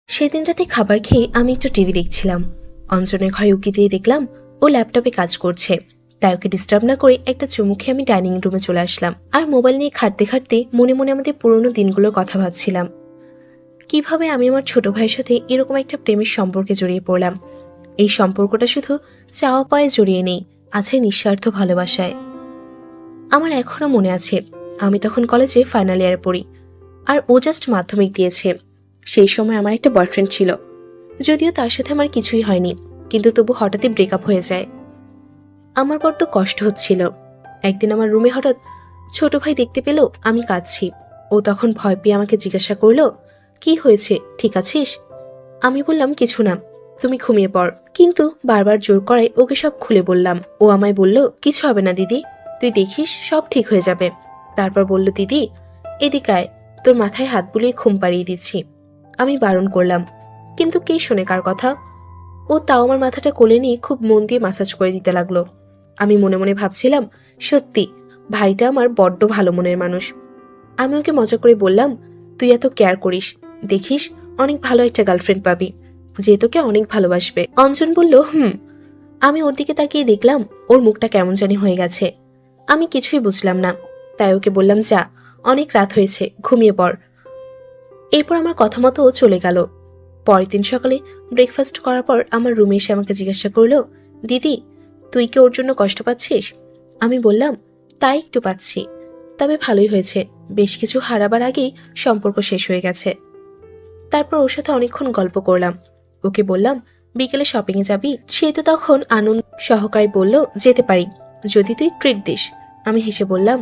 সেদিন রাতে খাবার খেয়ে আমি একটু টিভি দেখছিলাম। অঞ্জনের ঘরে উকি দিয়ে দেখলাম ও ল্যাপটপে কাজ করছে। তাই ওকে ডিস্টার্ব না করে একটা চুমু খেয়ে আমি ডাইনিং রুমে চলে আসলাম। আর মোবাইল নিয়ে ঘাঁটতে ঘাঁটতে মনে মনে আমাদের পুরোনো দিনগুলোর কথা ভাবছিলাম। কিভাবে আমি আমার ছোট ভাইয়ের সাথে এরকম একটা প্রেমের সম্পর্কে জড়িয়ে পড়লাম। এই সম্পর্কটা শুধু চাওয়া পায়ে জড়িয়ে নেই, আছে নিঃস্বার্থ ভালোবাসায়। আমার এখনো মনে আছে, আমি তখন কলেজে ফাইনাল ইয়ারে পড়ি, আর ও জাস্ট মাধ্যমিক দিয়েছে। সেই সময় আমার একটা বয়ফ্রেন্ড ছিল, যদিও তার সাথে আমার কিছুই হয়নি, কিন্তু তবু হঠাৎই ব্রেকআপ হয়ে যায়। আমার বড্ড কষ্ট হচ্ছিল। একদিন আমার রুমে হঠাৎ ছোট ভাই দেখতে পেল আমি কাঁদছি। ও তখন ভয় পেয়ে আমাকে জিজ্ঞাসা করলো, কি হয়েছে, ঠিক আছিস? আমি বললাম কিছু না, তুমি ঘুমিয়ে পড়। কিন্তু বারবার জোর করায় ওকে সব খুলে বললাম। ও আমায় বলল, কিছু হবে না দিদি, তুই দেখিস সব ঠিক হয়ে যাবে। তারপর বলল, দিদি এদিকে আয়, তোর মাথায় হাত বুলিয়ে ঘুম পাড়িয়ে দিচ্ছি। আমি বারণ করলাম, কিন্তু কে শোনে কার কথা। ও তাও আমার মাথাটা কোলে নিয়ে খুব মন দিয়ে মাসাজ করে দিতে লাগলো। আমি মনে মনে ভাবছিলাম, সত্যি ভাইটা আমার বড্ড ভালো মনের মানুষ। আমি ওকে মজা করে বললাম, তুই এত কেয়ার করিস, দেখিস অনেক ভালো একটা গার্লফ্রেন্ড পাবি, যে তোকে অনেক ভালোবাসবে। অঞ্জন বলল, হুম। আমি ওর দিকে তাকিয়ে দেখলাম ওর মুখটা কেমন জানি হয়ে গেছে। আমি কিছুই বুঝলাম না, তাই ওকে বললাম, যা, অনেক রাত হয়েছে, ঘুমিয়ে পড়। এরপর আমার কথা মতো ও চলে গেল। পরের দিন সকালে ব্রেকফাস্ট করার পর আমার রুমে এসে আমাকে জিজ্ঞাসা করলো, দিদি তুই কি ওর জন্য কষ্ট পাচ্ছিস? আমি বললাম, তাই একটু পাচ্ছি, তবে ভালোই হয়েছে, বেশ কিছু হারাবার আগেই সম্পর্ক শেষ হয়ে গেছে। তারপর ওর সাথে অনেকক্ষণ গল্প করলাম। ওকে বললাম, বিকেলে শপিং এ যাবি? সে তো তখন আনন্দ সহকারে বলল, যেতে পারি, যদি তুই ট্রিট দিস। আমি হেসে বললাম,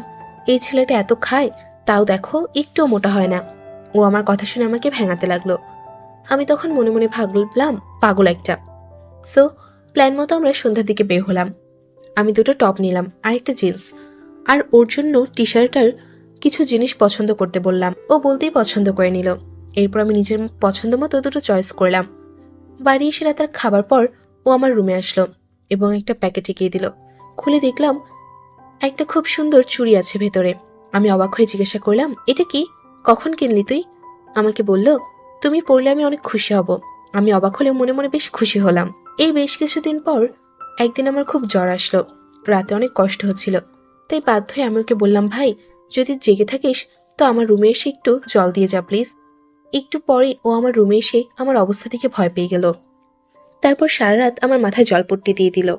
এই ছেলেটা এত খায়, তাও দেখো একটুও মোটা হয় না। ও আমার কথা শুনে আমাকে ভেঙাতে লাগলো। আমি তখন মনে মনে ভাবলাম, পাগল একটা। সো প্ল্যান মতো আমরা সন্ধ্যার দিকে বের হলাম। আমি দুটো টপ নিলাম আর একটা জিন্স, আর ওর জন্য টি শার্টার কিছু জিনিস পছন্দ করতে বললাম। ও বলতেই পছন্দ করে নিল। এরপর আমি নিজের পছন্দ মতো দুটো চয়েস করলাম। বাড়ি এসে রাতের খাবার পর ও আমার রুমে আসলো এবং একটা প্যাকেট এগিয়ে দিল। খুলে দেখলাম একটা খুব সুন্দর চুড়ি আছে ভেতরে। আমি অবাক হয়ে জিজ্ঞাসা করলাম, এটা কি, কখন কিনলি তুই? আমাকে বলল, তুমি পড়লে আমি অনেক খুশি হব। আমি অবাক হলে মনে মনে বেশ খুশি হলাম। এই বেশ কিছুদিন পর একদিন আমার খুব জ্বর আসলো। রাতে অনেক কষ্ট হচ্ছিল, তাই বাধ্য হয়ে আমি ওকে বললাম, ভাই যদি জেগে থাকিস তো আমার রুমে এসে একটু জল দিয়ে যা প্লিজ। একটু পরে ও আমার রুমে এসে আমার অবস্থা দেখে ভয় পেয়ে গেল। তারপর সারা রাত আমার মাথায় জলপট্টি দিয়ে দিল।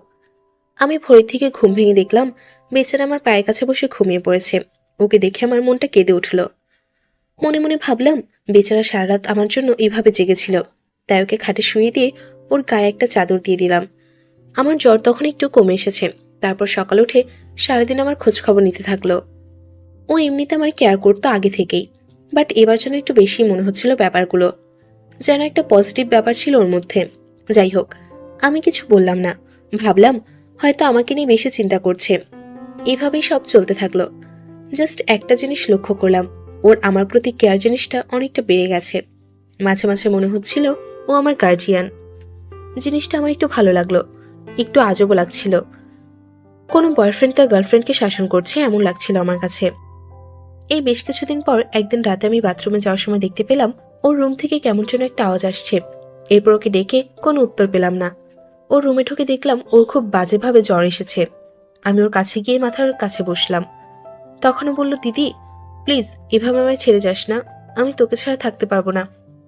আমি ভোরের থেকে ঘুম ভেঙে দেখলাম বেচারা আমার পায়ের কাছে বসে ঘুমিয়ে পড়েছে। ওকে দেখে আমার মনটা কেঁদে উঠল। মনে মনে ভাবলাম, বেচারা সারা রাত আমার জন্য এভাবে জেগেছিল, তাই ওকে খাটে শুয়ে দিয়ে ওর গায়ে একটা চাদর দিয়ে দিলাম। আমার জ্বর তখন একটু কমে এসেছে। তারপর সকালে উঠে সারাদিন আমার খোঁজ খবর নিতে থাকলো। ও এমনিতে আমার কেয়ার করতো আগে থেকেই, বাট এবার যেন একটু বেশি মনে হচ্ছিল ব্যাপারগুলো, যেন একটা পজিটিভ ব্যাপার ছিল ওর মধ্যে। যাই হোক, আমি কিছু বললাম না, ভাবলাম হয়তো আমাকে নিয়ে বেশি চিন্তা করছে। এভাবেই সব চলতে থাকলো। জাস্ট একটা জিনিস লক্ষ্য করলাম, ওর আমার প্রতি কেয়ার জিনিসটা অনেকটা বেড়ে গেছে। মাঝে মাঝে মনে হচ্ছিল ও আমার গার্জিয়ান। জিনিসটা আমার একটু ভালো লাগলো, একটু আজবও লাগছিল। কোনো বয়ফ্রেন্ড তার গার্লফ্রেন্ডকে শাসন করছে এমন লাগছিল আমার কাছে। এই বেশ কিছুদিন পর একদিন রাতে আমি বাথরুমে যাওয়ার সময় দেখতে পেলাম ওর রুম থেকে কেমন যেন একটা আওয়াজ আসছে। এরপর ওকে ডেকে কোনো উত্তর পেলাম না। ওর রুমে ঢুকে দেখলাম ওর খুব বাজেভাবে জ্বর এসেছে। আমি ওর কাছে গিয়ে মাথার কাছে বসলাম। তখনও বলল, দিদি প্লিজ এভাবে আমায় ছেড়ে যাস না, আমি তোকে ছাড়া থাকতে পারবো না,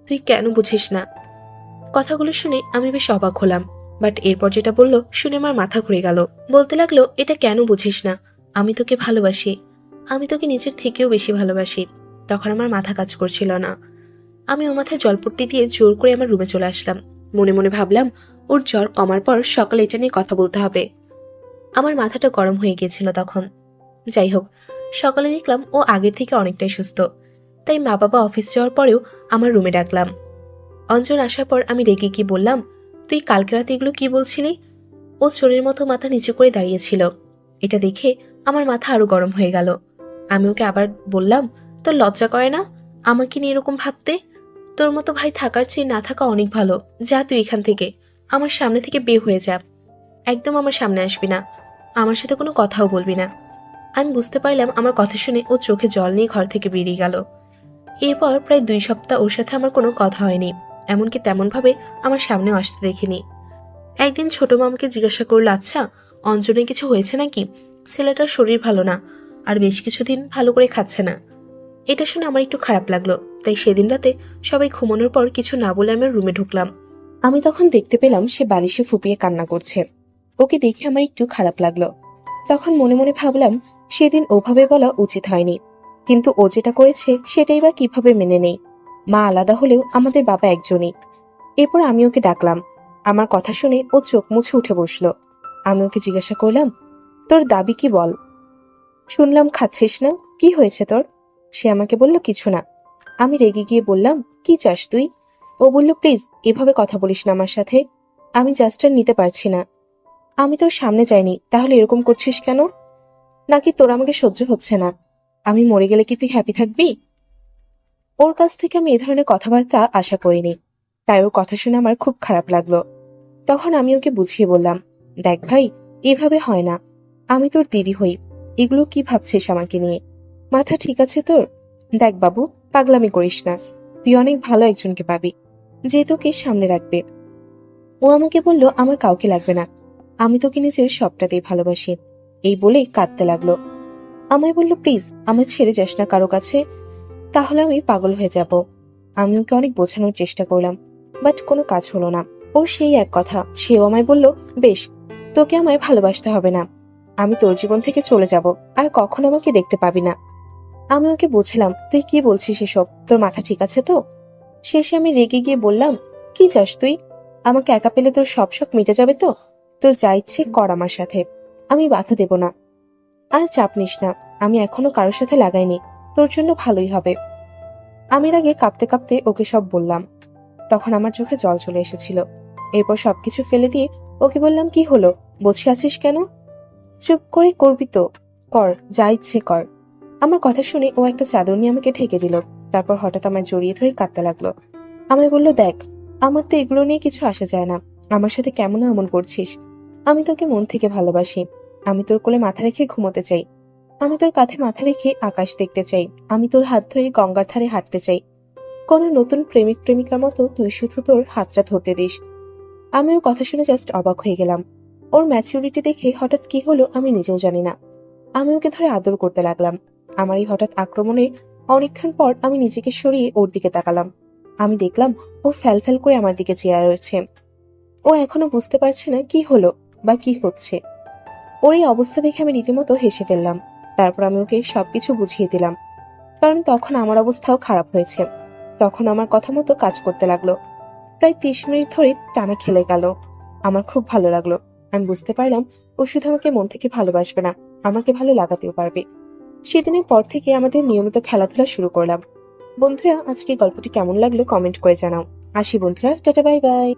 তুই কেন বুঝিস না? কথাগুলো শুনে আমি বেশ অবাক হলাম, বাট এরপর যেটা বলল শুনে আমার মাথা ঘুরে গেল। বলতে লাগলো, এটা কেন বুঝিস না, আমি তোকে ভালোবাসি, আমি তোকে নিজের থেকেও বেশি ভালোবাসি। তখন আমার মাথা কাজ করছিল না। আমি ওর মাথায় জলপট্টি দিয়ে জোর করে আমার রুমে চলে আসলাম। মনে মনে ভাবলাম, ওর জ্বর কমার পর সকালে এটা নিয়ে কথা বলতে হবে। আমার মাথাটা গরম হয়ে গিয়েছিল তখন। যাই হোক, সকালে দেখলাম ও আগের থেকে অনেকটাই সুস্থ। তাই মা বাবা অফিস যাওয়ার পরেও আমার রুমে ডাকলাম। অঞ্জন আসার পর আমি রেগে গিয়ে বললাম, তুই কালকে রাতে এগুলো কি বলছিলি? ও চোরের মতো মাথা নিচু করে দাঁড়িয়েছিল। এটা দেখে আমার মাথা আরো গরম হয়ে গেল। আমি ওকে আবার বললাম, তোর লজ্জা করে না আমাকে নিয়ে এরকম ভাবতে? তোর মতো ভাই থাকার চেয়ে না থাকা অনেক ভালো। যা তুই এখান থেকে, আমার সামনে থেকে বের হয়ে যা, একদম আমার সামনে আসবি না, আমার সাথে কোনো কথাও বলবি না। আমি বুঝতে পারলাম আমার কথা শুনে ও চোখে জল নিয়ে ঘর থেকে বেরিয়ে গেল। এরপর প্রায় 2 সপ্তাহ ওর সাথে আমার কোনো কথা হয়নি। এমনকি তেমনভাবে আমার সামনেও আসতে দেখিনি। একদিন ছোট মামাকে জিজ্ঞাসা করলো, আচ্ছা অঞ্জনের কিছু হয়েছে নাকি? ছেলেটার শরীর ভালো না, আর বেশ কিছুদিন ভালো করে খাচ্ছে না। এটা শুনে আমার একটু খারাপ লাগলো, তাই সেদিন রাতে সবাই ঘুমানোর পর কিছু না বলে আমার রুমে ঢুকলাম। আমি তখন দেখতে পেলাম সে বালিশে ফুপিয়ে কান্না করছে। ওকে দেখে আমার একটু খারাপ লাগলো। তখন মনে মনে ভাবলাম সেদিন ওভাবে বলা উচিত হয়নি, কিন্তু ও যেটা করেছে সেটাই বা কিভাবে মেনে নেই। মা আলাদা হলেও আমাদের বাবা একজনই। এরপর আমি ওকে ডাকলাম। আমার কথা শুনে ও চোখ মুছে উঠে বসলো। আমি ওকে জিজ্ঞাসা করলাম, তোর দাবি কি বল? শুনলাম খাচ্ছিস না, কি হয়েছে তোর? সে আমাকে বলল, কিছু না। আমি রেগে গিয়ে বললাম, কি চাস তুই? ও বলল, প্লিজ এভাবে কথা বলিস না আমার সাথে, আমি জাস্ট আর নিতে পারছি না। আমি তোর সামনে যাইনি, তাহলে এরকম করছিস কেন? নাকি তোর আমাকে সহ্য হচ্ছে না? আমি মরে গেলে কি তুই হ্যাপি থাকবি? ওর কাছ থেকে আমি এ ধরনের কথাবার্তা আশা করিনি, তাই ওর কথা শুনে আমার খুব খারাপ লাগলো। তখন আমি ওকে বুঝিয়ে বললাম, দেখ ভাই, এভাবে হয় না, আমি তোর দিদি হই, এগুলো কি ভাবছিস আমাকে নিয়ে? মাথা ঠিক আছে তোর? দেখ বাবু, পাগলামি করিস না, তুই অনেক ভালো একজনকে পাবি, যে তোকে সামনে রাখবে। ও আমাকে বলল, আমার কাউকে লাগবে না, আমি তোকে নিজের সবটাতেই ভালোবাসি। এই বলেই কাঁদতে লাগলো। আমায় বলল, প্লিজ আমায় ছেড়ে যাস না কারো কাছে, তাহলে আমি পাগল হয়ে যাব। আমি ওকে অনেক বোঝানোর চেষ্টা করলাম, বাট কোনো কাজ হলো না। ওর সেই এক কথা, সেও আমায় বলল, বেশ, তোকে আমায় ভালোবাসতে হবে না, আমি তোর জীবন থেকে চলে যাব, আর কখনো আমাকে দেখতে পাবি না। আমি ওকে বোঝালাম, তুই কি বলছিস এসব, তোর মাথা ঠিক আছে তো? শেষে আমি রেগে গিয়ে বললাম, কি চাস তুই? আমাকে একা পেলে তোর সব শখ মিটে যাবে তো? তোর যা ইচ্ছে কর আমার সাথে, আমি বাধা দেব না। আর চাপ নিস না, আমি এখনো কারোর সাথে লাগাইনি, তোর জন্য ভালোই হবে। আমি আগে কাঁপতে কাঁপতে ওকে সব বললাম। তখন আমার চোখে জল চলে এসেছিল। এরপর সবকিছু ফেলে দিয়ে ওকে বললাম, কি হলো, বসে আছিস কেন? চুপ করে করবি তো, কর, যা ইচ্ছে কর। আমার কথা শুনে ও একটা চাদর নিয়ে আমাকে ঢেকে দিল। তারপর হঠাৎ আমায় জড়িয়ে ধরে কাঁদতে লাগলো। আমায় বলল, দেখ, আমার তো এগুলো নিয়ে কিছু আসে যায় না, আমার সাথে কেমন এমন করছিস? আমি তোকে মন থেকে ভালোবাসি, আমি তোর কোলে মাথা রেখে ঘুমোতে চাই, আমি তোর কাঁধে মাথা রেখে আকাশ দেখতে চাই, আমি তোর হাত ধরে গঙ্গার ধারে হাঁটতে চাই। কোন নতুন প্রেমিক প্রেমিকার মতো তুই শুধু তোর হাতটা ধরতে দিস। আমি ওর কথা শুনে জাস্ট অবাক হয়ে গেলাম। ওর ম্যাচিউরিটি দেখে হঠাৎ কি হলো আমি নিজেও জানি না। আমি ওকে ধরে আদর করতে লাগলাম। আমার এই হঠাৎ আক্রমণে অনেকক্ষণ পর আমি নিজেকে সরিয়ে ওর দিকে তাকালাম। আমি দেখলাম ও ফ্যাল করে আমার দিকে চেয়ে রয়েছে। ও এখনো বুঝতে পারছে না কি হলো বা কি হচ্ছে। ওর এই অবস্থা দেখে আমি রীতিমতো হেসে ফেললাম। তারপর আমি ওকে সবকিছু বুঝিয়ে দিলাম, কারণ তখন আমার অবস্থাও খারাপ হয়েছে। তখন আমার কথা মতো কাজ করতে লাগলো। প্রায় 30 মিনিট ধরে টানা খেলে গেল। আমার খুব ভালো লাগলো। আমি বুঝতে পারলাম ও শুধু আমাকে মন থেকে ভালোবাসবে না, আমাকে ভালো লাগাতেও পারবে। সেদিনের পর থেকে আমাদের নিয়মিত খেলাধুলা শুরু করলাম। বন্ধুরা, আজকে গল্পটি কেমন লাগলো কমেন্ট করে জানাও। আসি বন্ধুরা, টাটা, বাই বাই।